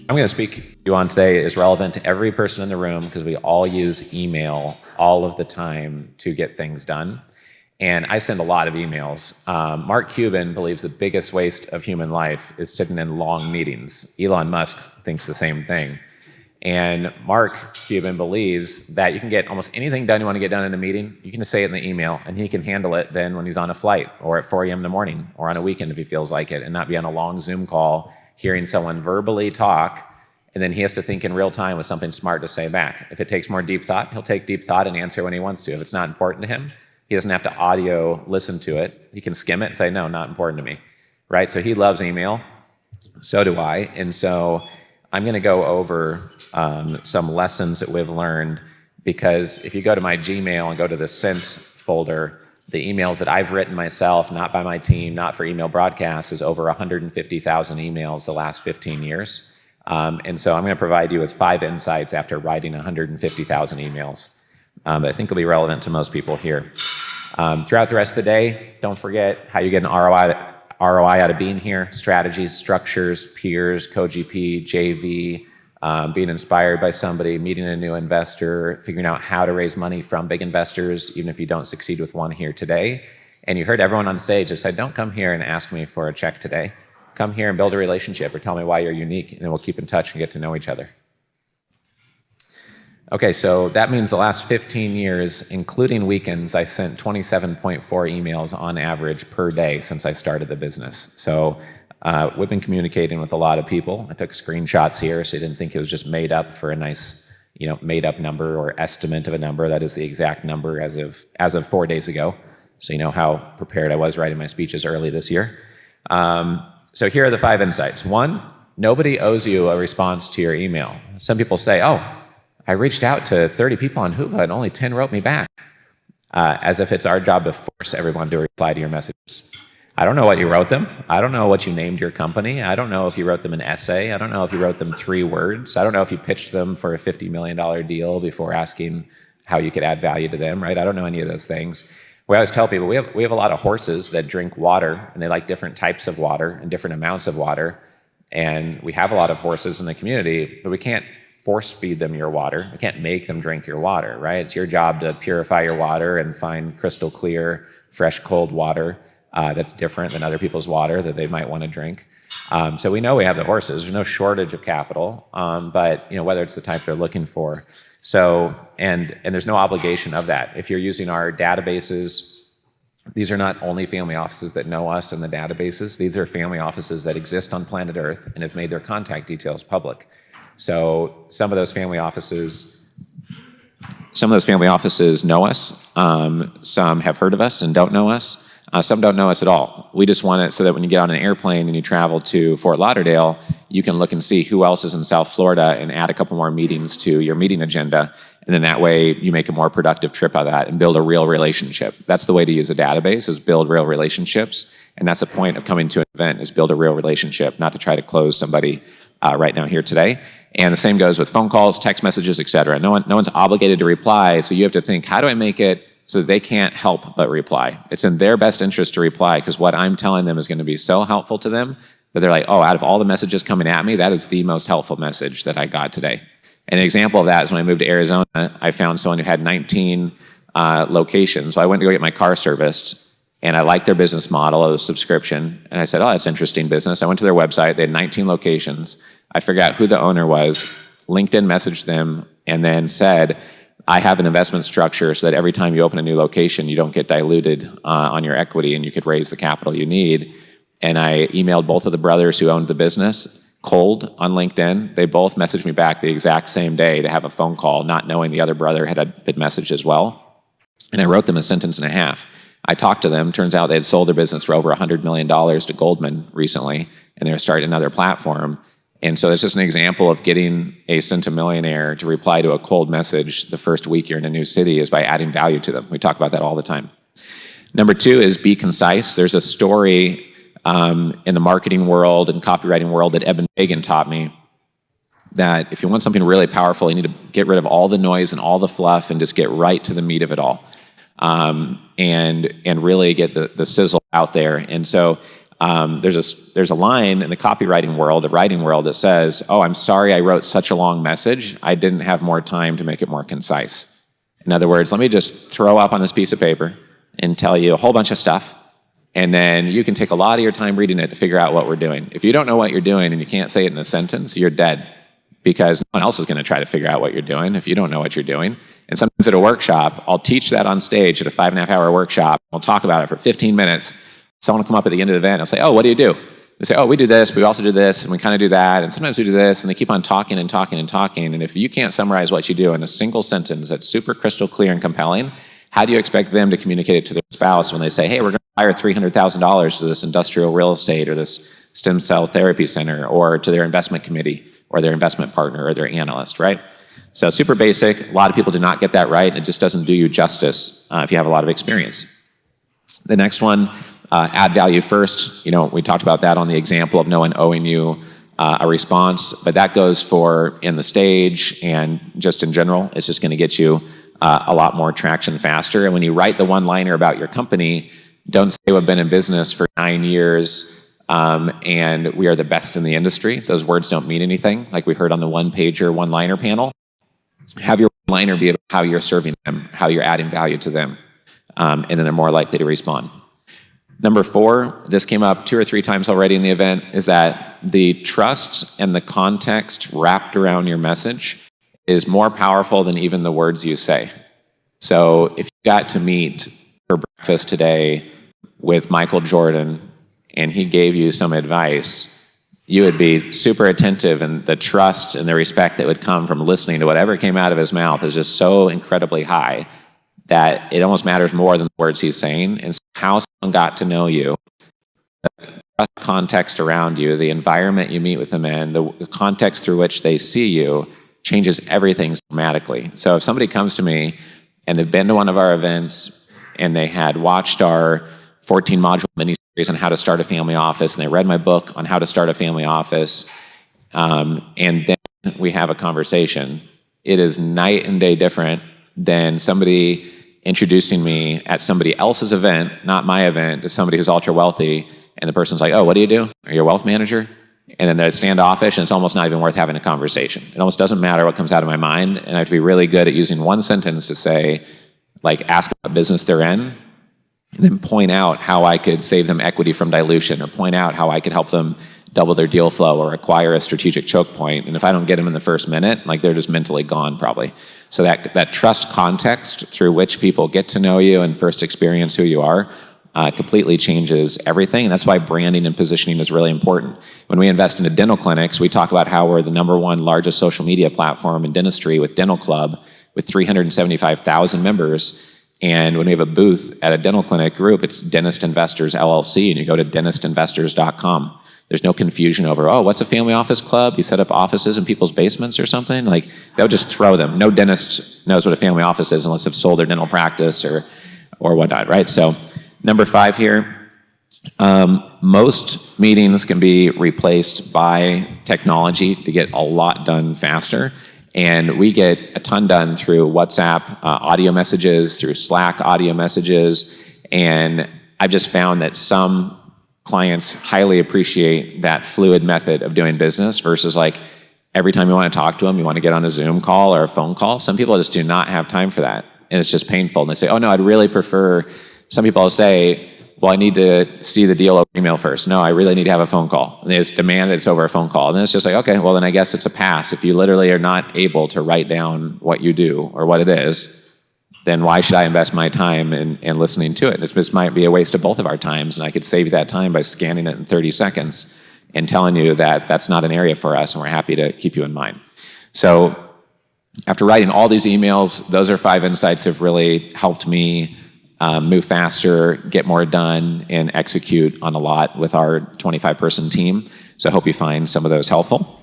I'm going to speak to you on today is relevant to every person in the room because we all use email all of the time to get things done. And I send a lot of emails. Mark Cuban believes the biggest waste of human life is sitting in long meetings. Elon Musk thinks the same thing. And Mark Cuban believes that you can get almost anything done you want to get done in a meeting. You can just say it in the email, and he can handle it then when he's on a flight or at 4 a.m. in the morning or on a weekend if he feels like it, and not be on a long Zoom call hearing someone verbally talk, and then he has to think in real time with something smart to say back. If it takes more deep thought, he'll take deep thought and answer when he wants to. If it's not important to him, he doesn't have to audio listen to it. He can skim it and say, no, not important to me, right? So he loves email. So do I. And so I'm going to go over some lessons that we've learned, because if you go to my Gmail and go to the sent folder, the emails that I've written myself, not by my team, not for email broadcasts, is over 150,000 emails the last 15 years. And so I'm going to provide you with 5 insights after writing 150,000 emails that I think will be relevant to most people here. Throughout the rest of the day, don't forget how you get an ROI out of being here: strategies, structures, peers, co-GP, JV, being inspired by somebody, meeting a new investor, figuring out how to raise money from big investors, even if you don't succeed with one here today. And you heard everyone on stage that said, don't come here and ask me for a check today. Come here and build a relationship or tell me why you're unique, and then we'll keep in touch and get to know each other. Okay, so that means the last 15 years, including weekends, I sent 27.4 emails on average per day since I started the business. So we've been communicating with a lot of people. I took screenshots here so you didn't think it was just made up for a nice, made up number or estimate of a number. That is the exact number as of 4 days ago. So you know how prepared I was writing my speeches early this year. So here are the 5 insights. 1, nobody owes you a response to your email. Some people say, oh, I reached out to 30 people on Whova and only 10 wrote me back, as if it's our job to force everyone to reply to your messages. I don't know what you wrote them. I don't know what you named your company. I don't know if you wrote them an essay. I don't know if you wrote them 3 words. I don't know if you pitched them for a $50 million deal before asking how you could add value to them, right? I don't know any of those things. We always tell people we have a lot of horses that drink water, and they like different types of water and different amounts of water. And we have a lot of horses in the community, but we can't force feed them your water. We can't make them drink your water, right? It's your job to purify your water and find crystal clear, fresh, cold water that's different than other people's water that they might want to drink. So we know we have the horses. There's no shortage of capital, but whether it's the type they're looking for. So, and there's no obligation of that. If you're using our databases, these are not only family offices that know us in the databases. These are family offices that exist on planet Earth and have made their contact details public. So some of those family offices know us. Some have heard of us and don't know us. Some don't know us at all. We just want it so that when you get on an airplane and you travel to Fort Lauderdale, you can look and see who else is in South Florida and add a couple more meetings to your meeting agenda. And then that way you make a more productive trip out of that and build a real relationship. That's the way to use a database, is build real relationships. And that's the point of coming to an event, is build a real relationship, not to try to close somebody right now here today. And the same goes with phone calls, text messages, et cetera. No one's obligated to reply, so you have to think, how do I make it so that they can't help but reply? It's in their best interest to reply, because what I'm telling them is going to be so helpful to them that they're like, oh, out of all the messages coming at me, that is the most helpful message that I got today. And an example of that is when I moved to Arizona, I found someone who had 19 locations. So I went to go get my car serviced, and I liked their business model of subscription. And I said, oh, that's interesting business. I went to their website. They had 19 locations. I figured out who the owner was, LinkedIn messaged them, and then said, I have an investment structure so that every time you open a new location, you don't get diluted on your equity, and you could raise the capital you need. And I emailed both of the brothers who owned the business cold on LinkedIn. They both messaged me back the exact same day to have a phone call, not knowing the other brother had been messaged as well. And I wrote them a sentence and a half. I talked to them. Turns out they had sold their business for over $100 million to Goldman recently, and they were starting another platform. And so it's just an example of getting a centimillionaire to reply to a cold message the first week you're in a new city is by adding value to them. We talk about that all the time. Number 2 is be concise. There's a story in the marketing world and copywriting world that Eben Pagan taught me, that if you want something really powerful, you need to get rid of all the noise and all the fluff and just get right to the meat of it all, and really get the sizzle out there. And so there's a line in the copywriting world, the writing world, that says, "Oh, I'm sorry I wrote such a long message. I didn't have more time to make it more concise." In other words, let me just throw up on this piece of paper and tell you a whole bunch of stuff, and then you can take a lot of your time reading it to figure out what we're doing. If you don't know what you're doing and you can't say it in a sentence, you're dead, because no one else is going to try to figure out what you're doing if you don't know what you're doing. And sometimes at a workshop, I'll teach that on stage at a 5.5-hour workshop. I'll talk about it for 15 minutes. Someone will come up at the end of the event and I'll say, "Oh, what do you do?" They say, "Oh, we do this, we also do this, and we kind of do that, and sometimes we do this," and they keep on talking and talking and talking. And if you can't summarize what you do in a single sentence that's super crystal clear and compelling, how do you expect them to communicate it to their spouse when they say, "Hey, we're going to hire $300,000 to this industrial real estate or this stem cell therapy center," or to their investment committee or their investment partner or their analyst, right? So super basic. A lot of people do not get that right, and it just doesn't do you justice if you have a lot of experience. The next one, add value first. We talked about that on the example of no one owing you a response, but that goes for in the stage and just in general. It's just going to get you a lot more traction faster. And when you write the one-liner about your company, don't say we've been in business for 9 years and we are the best in the industry. Those words don't mean anything, like we heard on the one-pager, one-liner panel. Have your one-liner be about how you're serving them, how you're adding value to them, and then they're more likely to respond. Number 4, this came up 2 or 3 times already in the event, is that the trust and the context wrapped around your message is more powerful than even the words you say. So if you got to meet for breakfast today with Michael Jordan and he gave you some advice, you would be super attentive, and the trust and the respect that would come from listening to whatever came out of his mouth is just so incredibly high that it almost matters more than the words he's saying. And so how someone got to know you, the context around you, the environment you meet with them in, the context through which they see you changes everything dramatically. So if somebody comes to me and they've been to one of our events and they had watched our 14-module mini-series on how to start a family office, and they read my book on how to start a family office, and then we have a conversation, it is night and day different than somebody introducing me at somebody else's event, not my event, to somebody who's ultra wealthy, and the person's like, "Oh, what do you do? Are you a wealth manager?" And then they're standoffish, and it's almost not even worth having a conversation. It almost doesn't matter what comes out of my mind, and I have to be really good at using one sentence to say, like, ask what business they're in, and then point out how I could save them equity from dilution, or point out how I could help them double their deal flow or acquire a strategic choke point. And if I don't get them in the first minute, like, they're just mentally gone probably. So that trust context through which people get to know you and first experience who you are completely changes everything. And that's why branding and positioning is really important. When we invest into dental clinics, we talk about how we're the #1 largest social media platform in dentistry with Dental Club with 375,000 members. And when we have a booth at a dental clinic group, it's Dentist Investors LLC, and you go to dentistinvestors.com. There's no confusion over, "Oh, what's a family office club? You set up offices in people's basements or something?" Like, they'll just throw them. No dentist knows what a family office is unless they've sold their dental practice or whatnot, right? So number 5 here, most meetings can be replaced by technology to get a lot done faster. And we get a ton done through WhatsApp audio messages, through Slack audio messages. And I've just found that some clients highly appreciate that fluid method of doing business versus, like, every time you want to talk to them, you want to get on a Zoom call or a phone call. Some people just do not have time for that. And it's just painful. And they say, "Oh, no, I'd really prefer," some people will say, "Well, I need to see the deal over email first." "No, I really need to have a phone call." And they just demand that it's over a phone call. And then it's just like, okay, well, then I guess it's a pass. If you literally are not able to write down what you do or what it is, then why should I invest my time in listening to it? This might be a waste of both of our times, and I could save that time by scanning it in 30 seconds and telling you that that's not an area for us, and we're happy to keep you in mind. So after writing all these emails, those are 5 insights that have really helped me move faster, get more done, and execute on a lot with our 25-person team. So I hope you find some of those helpful.